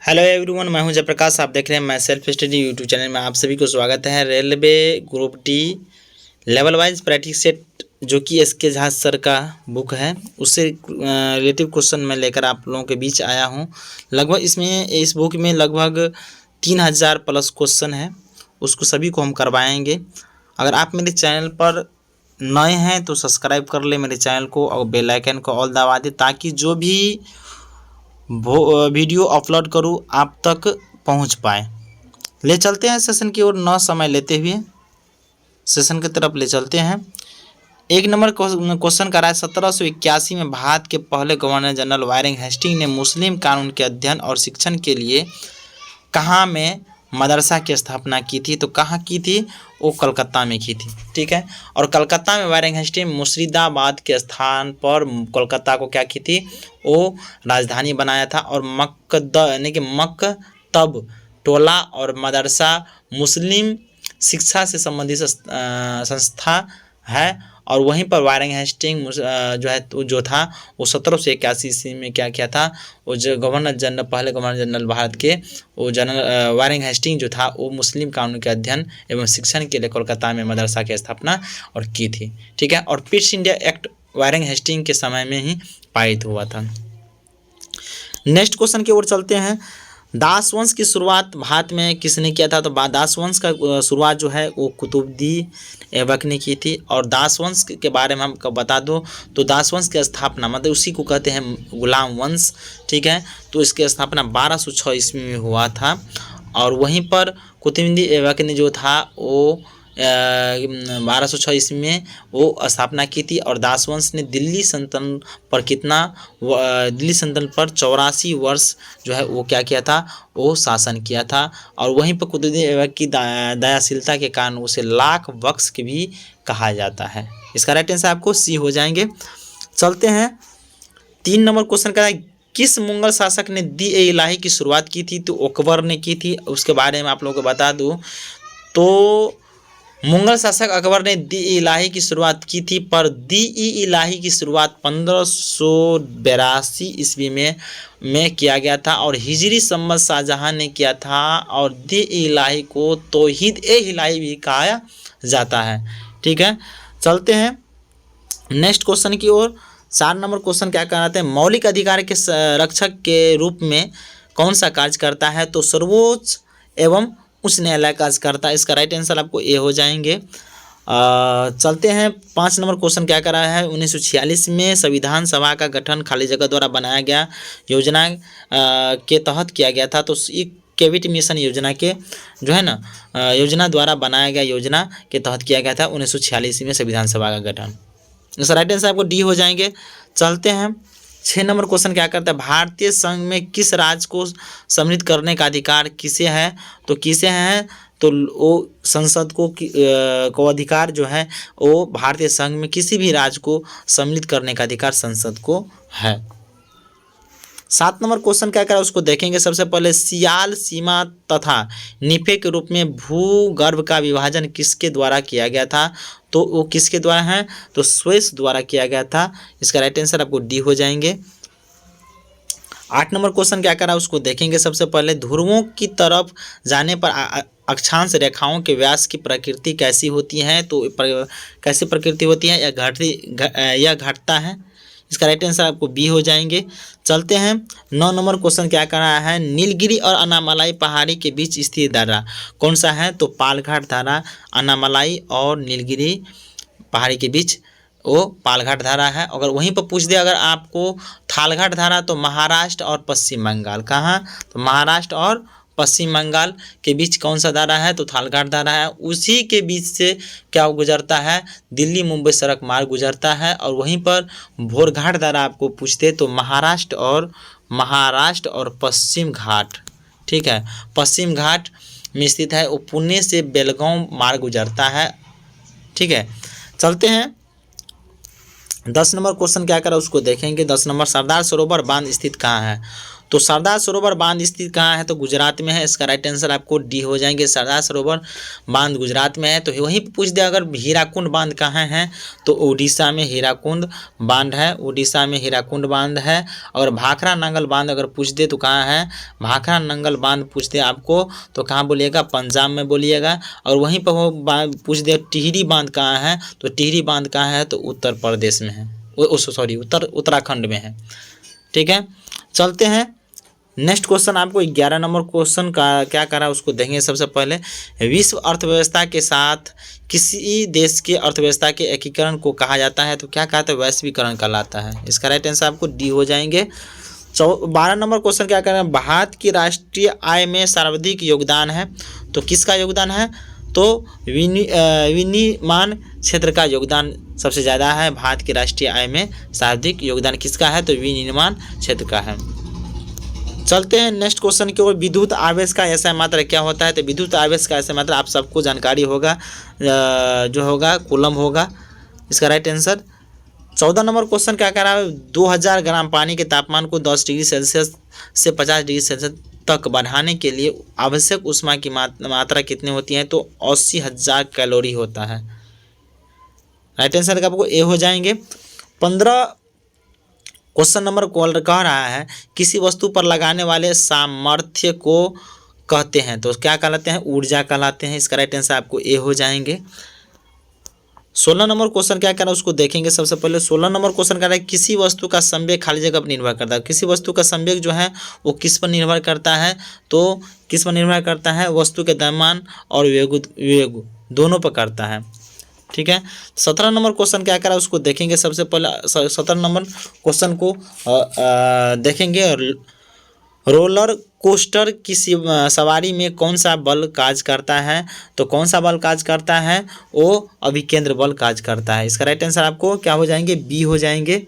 Hello everyone, मैं हूं जयप्रकाश। आप देख रहे हैं मैं सेल्फ स्टडी यूट्यूब चैनल में। आप सभी को स्वागत है। Railway group D level wise practice set जो कि एसके झा सर का बुक है, उससे रिलेटिव क्वेश्चन मैं लेकर आप लोगों के बीच आया हूं। लगभग इस बुक में लगभग 3000 प्लस क्वेश्चन है, उसको सभी को हम करवाएंगे। अगर आप मेरे चैनल पर नए हैं तो सब्सक्राइब कर ले मेरे चैनल को और बेल आइकन को ऑल दबा दे, ताकि जो भी वीडियो अपलोड करूँ आप तक पहुंच पाए। ले चलते हैं सेशन की ओर, न समय लेते हुए सेशन की तरफ ले चलते हैं। एक नंबर क्वेश्चन का है 1781 में भारत के पहले गवर्नर जनरल वायरिंग हेस्टिंग ने मुस्लिम कानून के अध्ययन और शिक्षण के लिए कहाँ में मदरसा की स्थापना की थी? तो कहाँ की थी? वो कलकत्ता में की थी। ठीक है। और कलकत्ता में वायरिंग हेस्टिंग मुर्शिदाबाद के स्थान पर कोलकाता को क्या की थी? वो राजधानी बनाया था। और मकतब टोला और मदरसा मुस्लिम शिक्षा से संबंधित संस्था है। और वहीं पर वायरिंग हेस्टिंग जो था वो 1781 ईस्वी में क्या किया था? वो जो पहले गवर्नर जनरल भारत के वो जनरल वायरिंग हेस्टिंग जो था वो मुस्लिम कानून के अध्ययन एवं शिक्षण के लिए कोलकाता में मदरसा की स्थापना और की थी। ठीक है। और Pitt's India Act Warren Hastings के समय में ही पारित हुआ था। नेक्स्ट क्वेश्चन की ओर चलते हैं। दास वंश की शुरुआत भारत में किसने किया था? तो दास वंश का शुरुआत जो है वो कुतुबुद्दीन ऐबक ने की थी। और दास वंश के बारे में हमको बता दो तो दास वंश की स्थापना मतलब उसी को कहते हैं गुलाम वंश। ठीक है। तो इसकी स्थापना 1206 ईस्वी में हुआ था। और वहीं पर कुतुबुद्दीन ऐबक ने जो था वो 1206 ईस्वी में वो स्थापना की थी। और दास वंश ने दिल्ली सल्तनत पर 84 वर्ष जो है वो क्या किया था? वो शासन किया था। और वहीं पर कुतुबुद्दीन ऐबक की दयाशीलता के कारण उसे लाख बख्श के भी कहा जाता है। इसका राइट आंसर आपको सी हो जाएंगे। चलते हैं 3 नंबर क्वेश्चन का है, किस मुगल शासक ने दी ए इलाही की शुरुआत की थी? तो अकबर ने की थी। उसके बारे में आप लोगों को बता दूं तो मुगल शासक अकबर ने दी इलाही की शुरुआत की थी, पर दी इलाही की शुरुआत 1582 ईस्वी में किया गया था। और हिजरी संवत शाहजहां ने किया था। और दी इलाही को तौहीद ए इलाही भी कहा जाता है। ठीक है। चलते हैं नेक्स्ट क्वेश्चन की ओर। 4 नंबर क्वेश्चन क्या कहते हैं? मौलिक अधिकार के रक्षक के रूप में कौन सा कार्य करता है? तो सर्वोच्च एवं उच्च न्यायालय कार्य करता है। इसका राइट आंसर आपको ए हो जाएंगे। चलते हैं 5 नंबर क्वेश्चन क्या कर रहा है? 1946 में संविधान सभा का गठन खाली जगह द्वारा बनाया गया योजना के तहत किया गया था। तो कैबिनेट मिशन योजना के जो है ना योजना द्वारा बनाया गया योजना के तहत किया गया था 1946 में संविधान सभा का गठन। इसका राइट आंसर आपको डी हो जाएंगे। चलते हैं 6 नंबर क्वेश्चन क्या करता है? भारतीय संघ में किस राज्य को सम्मिलित करने का अधिकार किसे है? तो किसे है? तो वो संसद को अधिकार जो है वो भारतीय संघ में किसी भी राज्य को सम्मिलित करने का अधिकार संसद को है। 7 नंबर क्वेश्चन क्या करा उसको देखेंगे। सबसे पहले सियाल सीमा तथा निफे के रूप में भूगर्भ का विभाजन किसके द्वारा किया गया था? तो वो किसके द्वारा है? तो स्वेस द्वारा किया गया था। इसका राइट आंसर आपको डी हो जाएंगे। 8 नंबर क्वेश्चन क्या करा उसको देखेंगे। सबसे पहले ध्रुवों की तरफ जाने पर अक्षांश रेखाओं के व्यास की प्रकृति कैसी होती है? तो कैसी प्रकृति होती है? या घटता है? इसका राइट आंसर आपको बी हो जाएंगे। चलते हैं 9 नंबर क्वेश्चन क्या कर रहा है? नीलगिरी और अनामलाई पहाड़ी के बीच स्थित धारा कौन सा है? तो पालघाट धारा। अनामलाई और नीलगिरी पहाड़ी के बीच वो पालघाट धारा है। अगर वहीं पर पूछ दे अगर आपको थालघाट धारा तो महाराष्ट्र और पश्चिम बंगाल। कहाँ? तो महाराष्ट्र और पश्चिम बंगाल के बीच कौन सा धारा है? तो थालघाट धारा है। उसी के बीच से क्या गुजरता है? दिल्ली मुंबई सड़क मार्ग गुजरता है। और वहीं पर भोरघाट धारा आपको पूछते तो महाराष्ट्र और पश्चिम घाट। ठीक है। पश्चिम घाट में स्थित है। वो पुणे से बेलगांव मार्ग गुजरता है। ठीक है। चलते हैं 10 नंबर क्वेश्चन क्या करा उसको देखेंगे। 10 नंबर सरदार सरोवर बांध स्थित कहाँ है? तो सरदार सरोवर बांध स्थित कहाँ है? तो गुजरात में है। इसका राइट आंसर आपको डी हो जाएंगे। सरदार सरोवर बांध गुजरात में है। तो वहीं पे पूछ दिया अगर हीराकुंड बांध कहाँ है? तो उड़ीसा में हीराकुंड बांध है। उड़ीसा में हीराकुंड बांध है। और भाखड़ा नंगल बांध अगर पूछ दे तो कहाँ है? भाखड़ा नंगल बांध पूछ दे आपको तो कहाँ बोलिएगा? पंजाब में बोलिएगा। और वहीं पर वो पूछ दे टिहरी बांध कहाँ है? तो टिहरी बांध कहाँ है? तो उत्तर प्रदेश में है, सॉरी उत्तराखंड में है। ठीक है, चलते हैं नेक्स्ट क्वेश्चन। आपको 11 नंबर क्वेश्चन का क्या करा उसको देखेंगे। सबसे पहले विश्व अर्थव्यवस्था के साथ किसी देश के अर्थव्यवस्था के एकीकरण को कहा जाता है? तो क्या कहता है? वैश्वीकरण कहलाता है। इसका राइट आंसर आपको डी हो जाएंगे। 12 नंबर क्वेश्चन क्या कर रहे हैं? भारत की राष्ट्रीय आय में सर्वाधिक योगदान है। तो किसका योगदान है? तो विनिर्माण क्षेत्र का योगदान सबसे ज़्यादा है। भारत की राष्ट्रीय आय में सर्वाधिक योगदान किसका है? तो विनिर्माण क्षेत्र का है। चलते हैं नेक्स्ट क्वेश्चन की ओर। विद्युत आवेश का ऐसा मात्रा क्या होता है? तो विद्युत आवेश का ऐसा मात्रा आप सबको जानकारी होगा, जो होगा कूलम होगा। इसका राइट आंसर 14 नंबर क्वेश्चन क्या कह रहा है? 2000 ग्राम पानी के तापमान को 10 डिग्री सेल्सियस से 50 डिग्री सेल्सियस तक बढ़ाने के लिए आवश्यक ऊष्मा की मात्रा कितनी होती है? तो 80,000 कैलोरी होता है। राइट आंसर का आपको ए हो जाएंगे। 15 क्वेश्चन नंबर कह रहा है किसी वस्तु पर लगाने वाले सामर्थ्य को कहते हैं। तो क्या कहलाते हैं? ऊर्जा कहलाते हैं। इसका राइट आंसर आपको ए हो जाएंगे। 16 नंबर क्वेश्चन क्या कह रहा है उसको देखेंगे। सबसे पहले 16 नंबर क्वेश्चन कह रहा है किसी वस्तु का संवेग खाली जगह पर निर्भर करता है। किसी वस्तु का संवेग जो है वो किस पर निर्भर करता है? तो किस पर निर्भर करता है? वस्तु के द्रव्यमान और वेग दोनों पर करता है। ठीक है, 17 नंबर क्वेश्चन क्या करा उसको देखेंगे। सबसे पहले 17 नंबर क्वेश्चन को देखेंगे। रोलर कोस्टर की सवारी में कौन सा बल कार्य करता है? तो कौन सा बल कार्य करता है? वो अभिकेंद्र बल कार्य करता है। इसका राइट आंसर आपको क्या हो जाएंगे? बी हो जाएंगे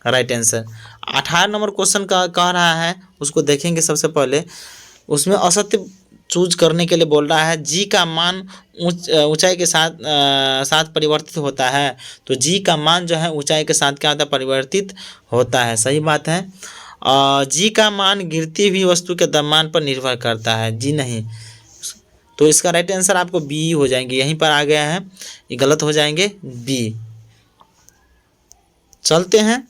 राइट आंसर। 18 नंबर क्वेश्चन का कह रहा है उसको देखेंगे। सबसे पहले उसमें असत्य चूज करने के लिए बोल रहा है। जी का मान ऊंचाई के साथ परिवर्तित होता है। तो जी का मान जो है ऊंचाई के साथ क्या होता है? परिवर्तित होता है। सही बात है। जी का मान गिरती हुई वस्तु के द्रव्यमान पर निर्भर करता है। जी नहीं। तो इसका राइट आंसर आपको बी हो जाएंगे। यहीं पर आ गया है, ये गलत हो जाएंगे बी। चलते हैं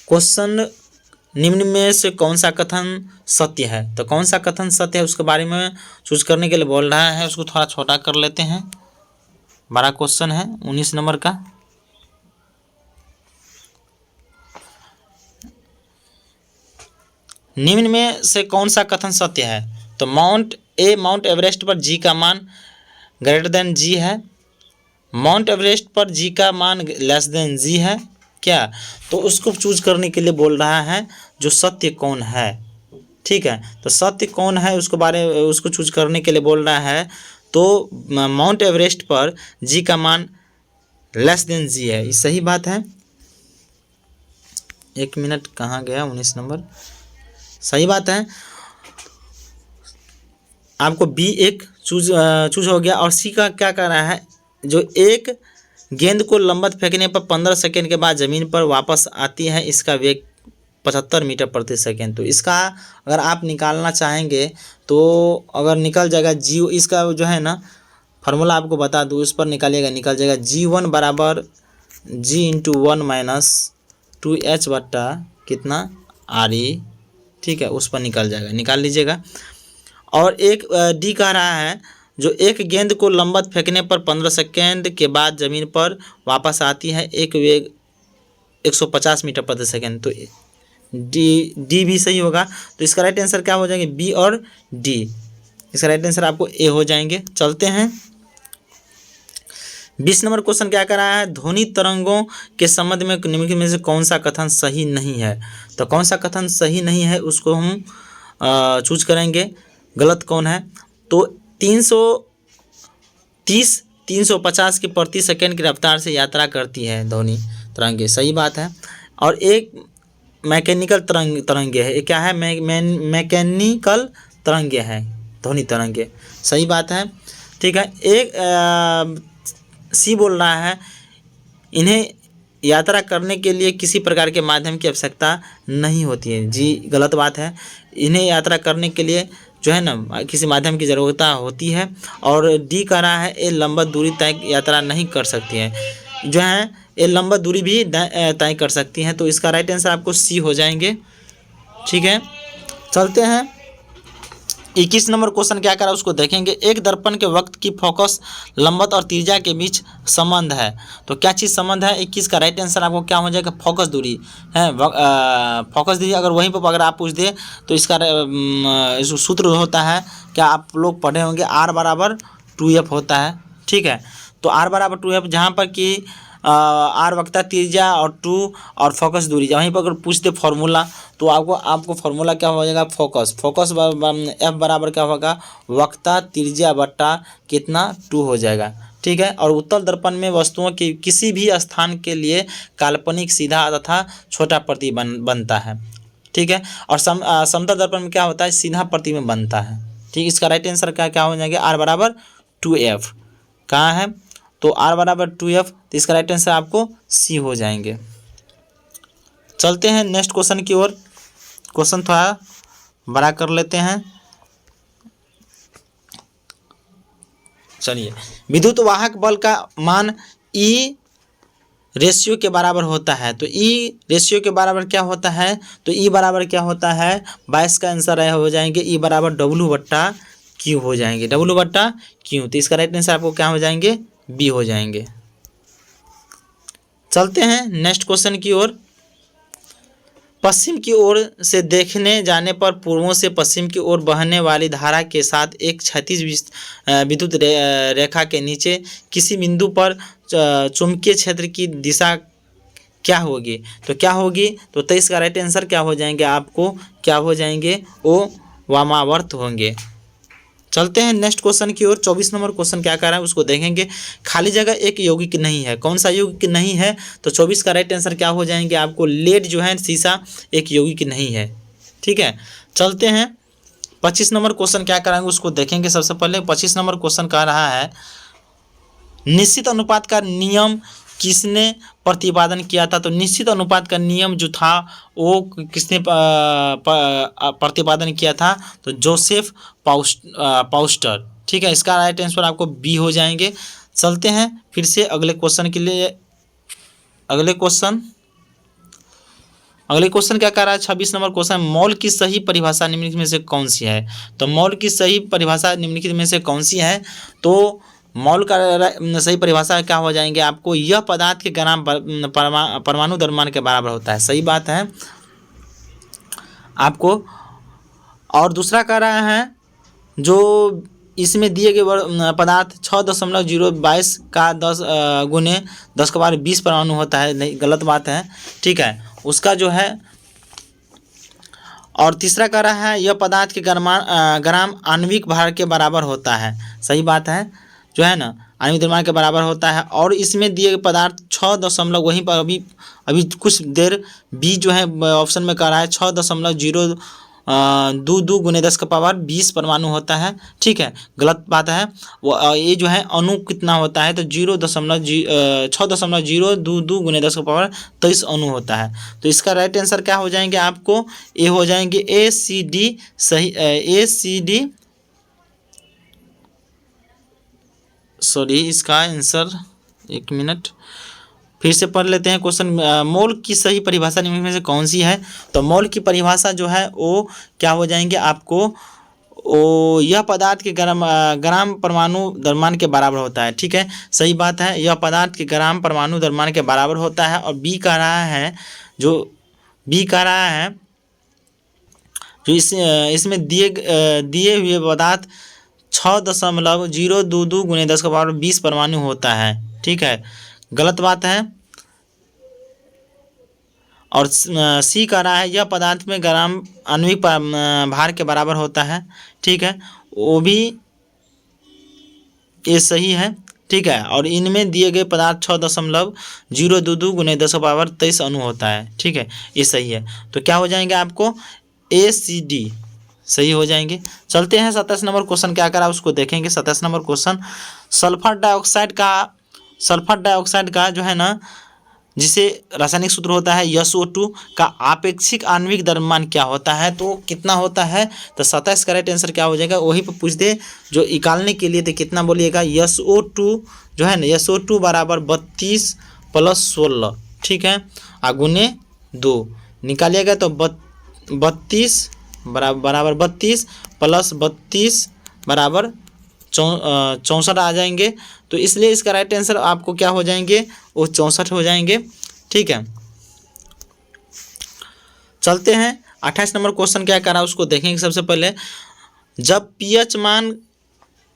क्वेश्चन निम्न में से कौन सा कथन सत्य है? तो कौन सा कथन सत्य है उसके बारे में चूज करने के लिए बोल रहा है। उसको थोड़ा छोटा कर लेते हैं। बड़ा क्वेश्चन है 19 नंबर का। निम्न में से कौन सा कथन सत्य है? तो माउंट एवरेस्ट पर जी का मान ग्रेटर देन जी है। माउंट एवरेस्ट पर जी का मान लेस देन जी है क्या? तो उसको चूज करने के लिए बोल रहा है जो सत्य कौन है। ठीक है, तो सत्य कौन है उसको चूज करने के लिए बोल रहा है। तो माउंट एवरेस्ट पर जी का मान लेस देन जी है। ये सही बात है। 1 मिनट कहाँ गया? 19 नंबर सही बात है। आपको बी एक चूज हो गया। और सी का क्या कर रहा है? जो एक गेंद को लंबत फेंकने पर 15 सेकेंड के बाद ज़मीन पर वापस आती है, इसका वेग 75 मीटर प्रति सेकेंड। तो इसका अगर आप निकालना चाहेंगे तो अगर निकल जाएगा जी, इसका जो है ना फार्मूला आपको बता दूँ, उस पर निकालिएगा, निकल जाएगा G1 बराबर G/1 माइनस 2H बट्टा कितना RE। ठीक है, उस पर निकल जाएगा, निकाल लीजिएगा। और एक डी कह रहा है जो एक गेंद को लंबत फेंकने पर 15 सेकेंड के बाद ज़मीन पर वापस आती है, एक वेग 150 मीटर प्रति सेकेंड। तो डी भी सही होगा। तो इसका राइट आंसर क्या हो जाएंगे? बी और डी। इसका राइट आंसर आपको ए हो जाएंगे। चलते हैं 20 नंबर क्वेश्चन क्या कर रहा है? ध्वनि तरंगों के संबंध में निम्नलिखित में से कौन सा कथन सही नहीं है? तो कौन सा कथन सही नहीं है उसको हम चूज करेंगे। गलत कौन है? तो 350 की प्रति सेकेंड की रफ्तार से यात्रा करती है ध्वनि तरंगे। सही बात है। और एक मैकेनिकल तरंगे है। ये क्या है? मैकेनिकल तरंगे है, ध्वनि तरंगे। सही बात है। ठीक है। एक सी बोल रहा है इन्हें यात्रा करने के लिए किसी प्रकार के माध्यम की आवश्यकता नहीं होती है। जी गलत बात है। इन्हें यात्रा करने के लिए जो है ना किसी माध्यम की ज़रूरत होती है। और डी कह रहा है ये लंबा दूरी तय यात्रा नहीं कर सकती है। जो है ये लंबा दूरी भी तय कर सकती हैं। तो इसका राइट आंसर आपको सी हो जाएंगे। ठीक है, चलते हैं 21 नंबर क्वेश्चन क्या करा उसको देखेंगे। एक दर्पण के वक्त की फोकस लंबत और त्रिज्या के बीच संबंध है। तो क्या चीज़ संबंध है? 21 का राइट आंसर आपको क्या हो जाएगा? फोकस दूरी है। फोकस दूरी अगर वहीं पर अगर आप पूछ दे तो इसका जो सूत्र होता है, क्या आप लोग पढ़े होंगे, R बराबर 2F होता है। ठीक है, तो R बराबर 2F, जहाँ पर कि R वक्ता त्रिज्या और 2 और फोकस दूरी, वहीं पर अगर पूछ दे फॉर्मूला तो आपको फॉर्मूला क्या हो जाएगा? फोकस F बराबर क्या होगा? वक्ता त्रिज्या बट्टा कितना? 2 हो जाएगा। ठीक है, और उत्तल दर्पण में वस्तुओं की किसी भी स्थान के लिए काल्पनिक सीधा तथा छोटा प्रतिबिंब बनता है। ठीक है, और समतल दर्पण में क्या होता है? सीधा प्रतिबिंब बनता है। ठीक, इसका राइट आंसर क्या हो जाएगा? R बराबर 2F कहाँ है? तो R बराबर 2F, तो इसका राइट आंसर आपको C हो जाएंगे। चलते हैं नेक्स्ट क्वेश्चन की ओर। क्वेश्चन थोड़ा बड़ा कर लेते हैं। चलिए, विद्युत वाहक बल का मान E रेशियो के बराबर होता है। तो E रेशियो के बराबर क्या होता है? तो E बराबर क्या होता है? 22 का आंसर हो जाएंगे E बराबर W/Q हो जाएंगे। W/Q, तो इसका राइट आंसर आपको क्या हो जाएंगे? B हो जाएंगे। चलते हैं नेक्स्ट क्वेश्चन की ओर। पश्चिम की ओर से देखने जाने पर पूर्वों से पश्चिम की ओर बहने वाली धारा के साथ एक क्षैतिज विद्युत रेखा के नीचे किसी बिंदु पर चुंबकीय क्षेत्र की दिशा क्या होगी? तो क्या होगी? तो 23 का राइट आंसर क्या हो जाएंगे? आपको क्या हो जाएंगे? वो वामावर्त होंगे। चलते हैं नेक्स्ट क्वेश्चन की ओर। 24 नंबर क्वेश्चन क्या कर रहा है उसको देखेंगे। खाली जगह एक यौगिक नहीं है। कौन सा यौगिक नहीं है? तो 24 का राइट आंसर क्या हो जाएंगे? आपको लेड जो है शीशा एक यौगिक नहीं है। ठीक है, चलते हैं 25 नंबर क्वेश्चन क्या कराएंगे उसको देखेंगे। सबसे पहले 25 नंबर क्वेश्चन कह रहा है निश्चित अनुपात का नियम किसने प्रतिपादन किया था? तो निश्चित अनुपात का नियम जो था वो किसने प्रतिपादन किया था? तो जोसेफ पाउस्टर। ठीक है, इसका राइट आंसर आपको बी हो जाएंगे। चलते हैं फिर से अगले क्वेश्चन के लिए। अगले क्वेश्चन क्या कर रहा है? 26 नंबर क्वेश्चन, मॉल की सही परिभाषा निम्नलिखित में से कौन सी है? तो मॉल की सही परिभाषा निम्नलिखित में से कौन सी है? तो मॉल का सही परिभाषा क्या हो जाएंगे? आपको यह पदार्थ के ग्राम परमाणु द्रव्यमान के बराबर होता है। सही बात है आपको। और दूसरा कह रहा है जो इसमें दिए गए पदार्थ 6.022 का 10 गुने 10⁻20 परमाणु होता है। नहीं, गलत बात है। ठीक है, उसका जो है। और तीसरा कह रहा है यह पदार्थ के ग्राम आणविक भार के बराबर होता है। सही बात है, जो है ना आणविक द्रव्यमान के बराबर होता है। और इसमें दिए गए पदार्थ 6 वहीं पर अभी कुछ देर बी जो है ऑप्शन में कह रहा है 6.022 गुने 10⁻20 परमाणु होता है। ठीक है, गलत बात है। वो ये जो है अणु कितना होता है? तो 6.022 गुने 10⁻23 अणु होता है। तो इसका राइट आंसर क्या हो जाएंगे? आपको ए हो जाएंगे। ACD सही। ACD सॉरी, इसका आंसर एक मिनट फिर से पढ़ लेते हैं क्वेश्चन। मोल की सही परिभाषा निम्न में से कौन सी है? तो मोल की परिभाषा जो है वो क्या हो जाएंगे? आपको वो यह पदार्थ के ग्राम परमाणु द्रव्यमान के बराबर होता है। ठीक है, सही बात है, यह पदार्थ के ग्राम परमाणु द्रव्यमान के बराबर होता है। और बी कह रहा है जो इसमें दिए हुए पदार्थ 6.022 गुने 10⁻20 परमाणु होता है। ठीक है, गलत बात है। और सी कह रहा है यह पदार्थ में ग्राम आणविक भार के बराबर होता है। ठीक है, वो भी ये सही है। ठीक है, और इनमें दिए गए पदार्थ 6.022 गुने 10⁻23 अणु होता है। ठीक है, ये सही है। तो क्या हो जाएंगे? आपको ACD सही हो जाएंगे। चलते हैं 27 नंबर क्वेश्चन क्या करा उसको देखेंगे। 27 नंबर क्वेश्चन, सल्फर डाइऑक्साइड का जो है ना जिसे रासायनिक सूत्र होता है SO2 का आपेक्षिक आणविक द्रव्यमान क्या होता है, तो कितना होता है। तो 27 का राइट आंसर क्या हो जाएगा, वही पर पूछ दे जो निकालने के लिए, तो कितना बोलिएगा, SO2 जो है ना, SO2 बराबर 32 + 16, ठीक है, गुने 2 निकालिएगा तो 32 बराबर 32 + 32 बराबर 64 आ जाएंगे। तो इसलिए इसका राइट आंसर आपको क्या हो जाएंगे, वो 64 हो जाएंगे, ठीक है। चलते हैं 28 नंबर क्वेश्चन क्या करा उसको देखेंगे। सबसे पहले, जब पीएच मान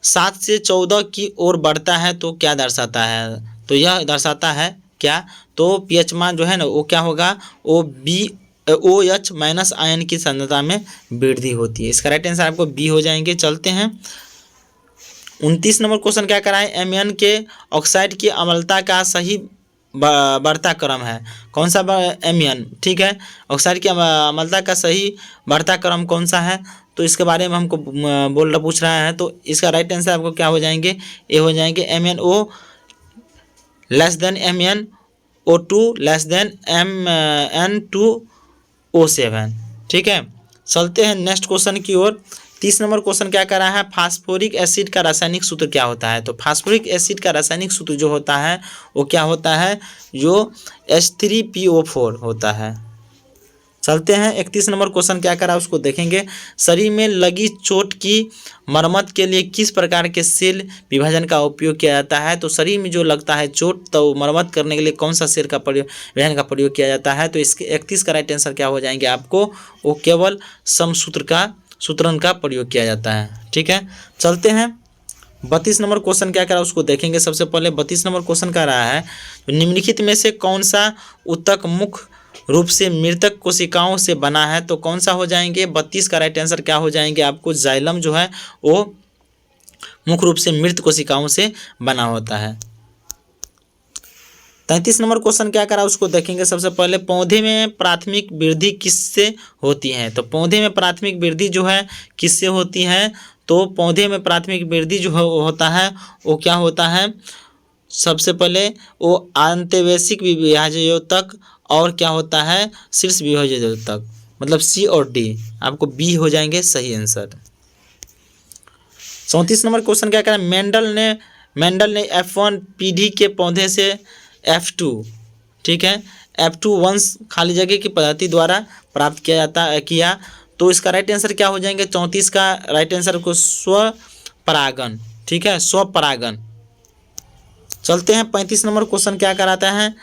7 से 14 की ओर बढ़ता है तो क्या दर्शाता है, तो यह दर्शाता है क्या, तो पीएच मान जो है ना वो क्या होगा, OH माइनस आयन की सांद्रता में वृद्धि होती है। इसका राइट आंसर आपको बी हो जाएंगे। चलते हैं 29 नंबर क्वेश्चन क्या कराएं, एमएन के ऑक्साइड की अम्लता का सही बढ़ता क्रम है, कौन सा एमएन, ठीक है, ऑक्साइड की अम्लता का सही बढ़ता क्रम कौन सा है, तो इसके बारे में हमको पूछ रहा है। तो इसका राइट आंसर आपको क्या हो जाएंगे, ए हो जाएंगे, MnO less than MnO2 less than Mn2O7, ठीक है। चलते हैं नेक्स्ट क्वेश्चन की ओर। 30 नंबर क्वेश्चन क्या कर रहा है, फास्फोरिक एसिड का रासायनिक सूत्र क्या होता है, तो फास्फोरिक एसिड का रासायनिक सूत्र जो होता है वो क्या होता है, जो H3PO4 होता है। चलते हैं 31 नंबर क्वेश्चन क्या करा उसको देखेंगे। शरीर में लगी चोट की मरम्मत के लिए किस प्रकार के सेल विभाजन का उपयोग किया जाता है, तो शरीर में जो लगता है चोट तो मरम्मत करने के लिए कौन सा सेल का विभाजन का प्रयोग किया जाता है, तो इसके 31 का राइट आंसर क्या हो जाएंगे आपको, वो केवल समसूत्रण का प्रयोग किया जाता है, ठीक है। चलते हैं 32 नंबर क्वेश्चन क्या करा उसको देखेंगे। सबसे पहले 32 नंबर क्वेश्चन का रहा है, निम्नलिखित में से कौन सा ऊतक मुख्य रूप से मृतक कोशिकाओं से बना है, तो कौन सा हो जाएंगे, 32 का राइट आंसर क्या हो जाएंगे आपको, जाइलम जो है वो मुख्य रूप से मृत कोशिकाओं से बना होता है। 33 नंबर क्वेश्चन क्या करा उसको देखेंगे। सबसे पहले, पौधे में प्राथमिक वृद्धि किससे होती है, तो पौधे में प्राथमिक वृद्धि जो है किससे होती है, तो पौधे में प्राथमिक वृद्धि जो होता है वो क्या होता है, सबसे पहले वो आंतर्वैश्विक विभाजयोतक और क्या होता है, शीर्ष विभाजयोतक, मतलब C और D, आपको बी हो जाएंगे सही आंसर। 34 नंबर क्वेश्चन क्या करें, मेंडल ने F1 पीढ़ी के पौधे से F2, ठीक है, F2 वंश खाली जगह की पद्धति द्वारा प्राप्त किया, तो इसका राइट आंसर क्या हो जाएंगे, 34 का राइट आंसर को स्वपरागण, ठीक है, स्वपरागण। चलते हैं 35 नंबर क्वेश्चन क्या कराता है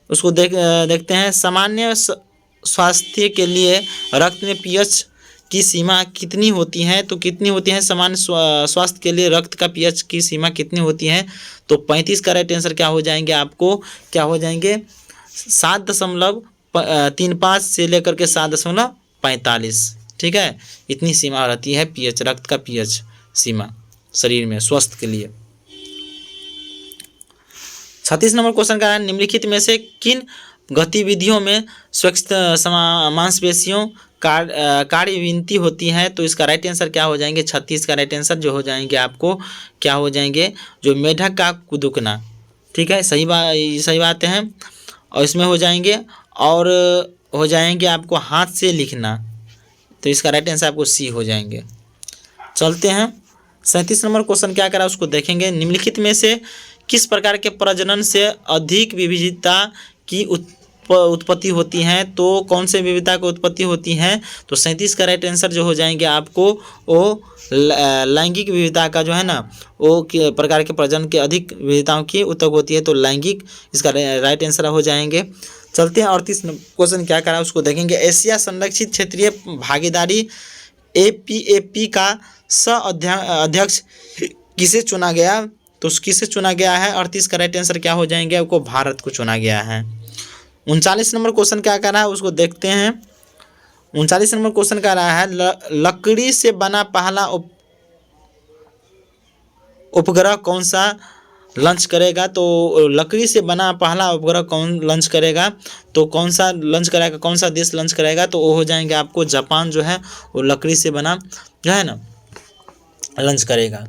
उसको देखते हैं। सामान्य स्वास्थ्य के लिए रक्त में पीएच की सीमा कितनी होती है, तो कितनी होती है, सामान्य स्वास्थ्य के लिए रक्त का पीएच की सीमा कितनी होती है, तो 35 का राइट आंसर क्या हो जाएंगे आपको, क्या हो जाएंगे 7.35 से लेकर के 7.45, ठीक है, इतनी सीमा रहती है पीएच, रक्त का पीएच सीमा शरीर में स्वास्थ्य के लिए। 36 नंबर क्वेश्चन का है, निम्नलिखित में से किन गतिविधियों में मांसपेशियों कार्यविनती होती है, तो इसका राइट आंसर क्या हो जाएंगे, 36 का राइट आंसर जो हो जाएंगे आपको क्या हो जाएंगे, जो मेढक का कुदुकना, ठीक है, सही बात है, और इसमें हो जाएंगे, और हो जाएंगे आपको हाथ से लिखना, तो इसका राइट आंसर आपको सी हो जाएंगे। चलते हैं 37 नंबर क्वेश्चन क्या करा उसको देखेंगे। निम्नलिखित में से किस प्रकार के प्रजनन से अधिक विविधता की उत्पत्ति होती है, तो कौन से विविधता की उत्पत्ति होती है, तो 37 का राइट आंसर जो हो जाएंगे आपको वो लैंगिक विविधता का जो है ना, वो प्रकार के प्रजनन के अधिक विविधताओं की उत्पत्ति होती है, तो लैंगिक इसका राइट आंसर हो जाएंगे। चलते हैं 38 क्वेश्चन क्या करा उसको देखेंगे। एशिया संरक्षित क्षेत्रीय भागीदारी APAP का अध्यक्ष किसे चुना गया, तो किसे चुना गया है, 38 का राइट आंसर क्या हो जाएंगे आपको, भारत को चुना गया है। 39 नंबर क्वेश्चन क्या कर रहा है उसको देखते हैं। 39 नंबर क्वेश्चन क्या रहा है, लकड़ी से बना पहला उपग्रह कौन सा लॉन्च करेगा, तो लकड़ी से बना पहला उपग्रह कौन लॉन्च करेगा, तो कौन सा लॉन्च करेगा, कौन सा देश लॉन्च करेगा, तो वो हो जाएंगे आपको जापान जो है वो लकड़ी से बना जो है ना लॉन्च करेगा।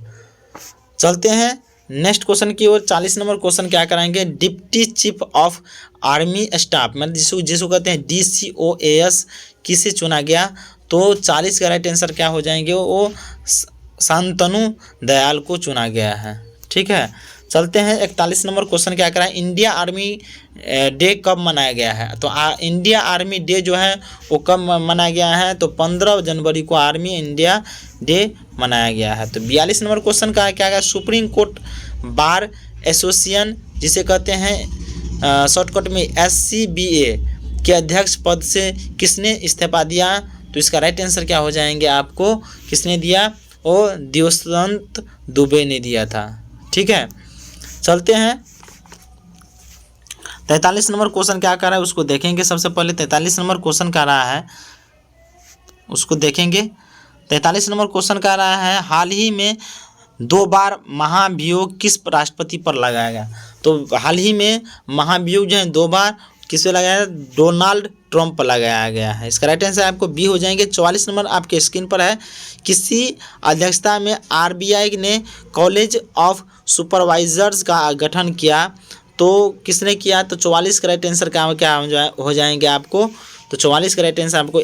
चलते हैं नेक्स्ट क्वेश्चन की ओर 40 नंबर क्वेश्चन क्या कराएंगे, deputy chief of army staff मतलब जिसको कहते हैं DCOAS किसे चुना गया। तो 40 का राइट आंसर क्या हो जाएंगे, वो शांतनु दयाल को चुना गया है। ठीक है, चलते हैं 41 नंबर क्वेश्चन क्या करा है, इंडिया आर्मी डे कब मनाया गया है। तो इंडिया आर्मी डे जो है वो कब मनाया गया है, तो 15 जनवरी को आर्मी इंडिया डे मनाया गया है। तो 42 नंबर क्वेश्चन का क्या है, सुप्रीम कोर्ट बार एसोसिएशन जिसे कहते हैं शॉर्टकट में SCBA के अध्यक्ष पद से किसने इस्तीफा दिया। तो इसका राइट आंसर क्या हो जाएंगे आपको, किसने दिया, वो दिवसंत दुबे ने दिया था। ठीक है, चलते हैं 43 नंबर क्वेश्चन क्या कर रहा है उसको देखेंगे। सबसे पहले 43 नंबर क्वेश्चन कर रहा है उसको देखेंगे। 43 नंबर क्वेश्चन कर रहा है, हाल ही में 2 बार महाभियोग किस राष्ट्रपति पर लगाया गया। तो हाल ही में महाभियोग जो है 2 बार किस पे लगाया है, डोनाल्ड ट्रंप पर लगाया गया है। इसका राइट आंसर आपको बी हो जाएंगे। 44 नंबर आपके स्क्रीन पर है, किसी अध्यक्षता में RBI ने कॉलेज ऑफ सुपरवाइजर्स का गठन किया। तो किसने किया, तो 44 का राइट आंसर क्या हो जाएंगे आपको, तो 44 का राइट आंसर आपको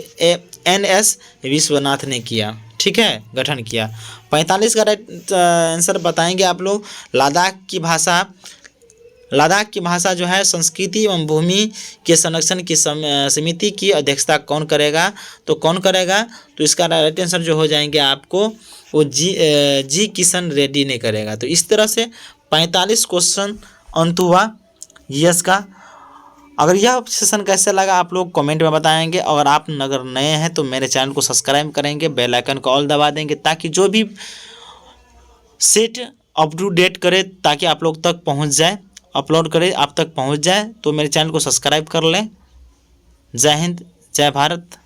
NS विश्वनाथ ने किया। ठीक है, गठन किया। 45 का राइट आंसर बताएंगे आप लोग, लद्दाख की भाषा जो है संस्कृति एवं भूमि के संरक्षण की समिति की अध्यक्षता कौन करेगा। तो कौन करेगा, तो इसका राइट आंसर जो हो जाएंगे आपको वो जी किशन रेड्डी ने करेगा। तो इस तरह से 45 क्वेश्चन अंत हुआ यस का। अगर यह सेशन कैसे लगा आप लोग कमेंट में बताएंगे। अगर आप अगर नए हैं तो मेरे चैनल को सब्सक्राइब करेंगे, बेल आइकन को ऑल दबा देंगे ताकि जो भी सेट अप टू डेट करे ताकि आप लोग तक पहुंच जाए, अपलोड करे आप तक पहुंच जाए। तो मेरे चैनल को सब्सक्राइब कर लें। जय हिंद, जय भारत।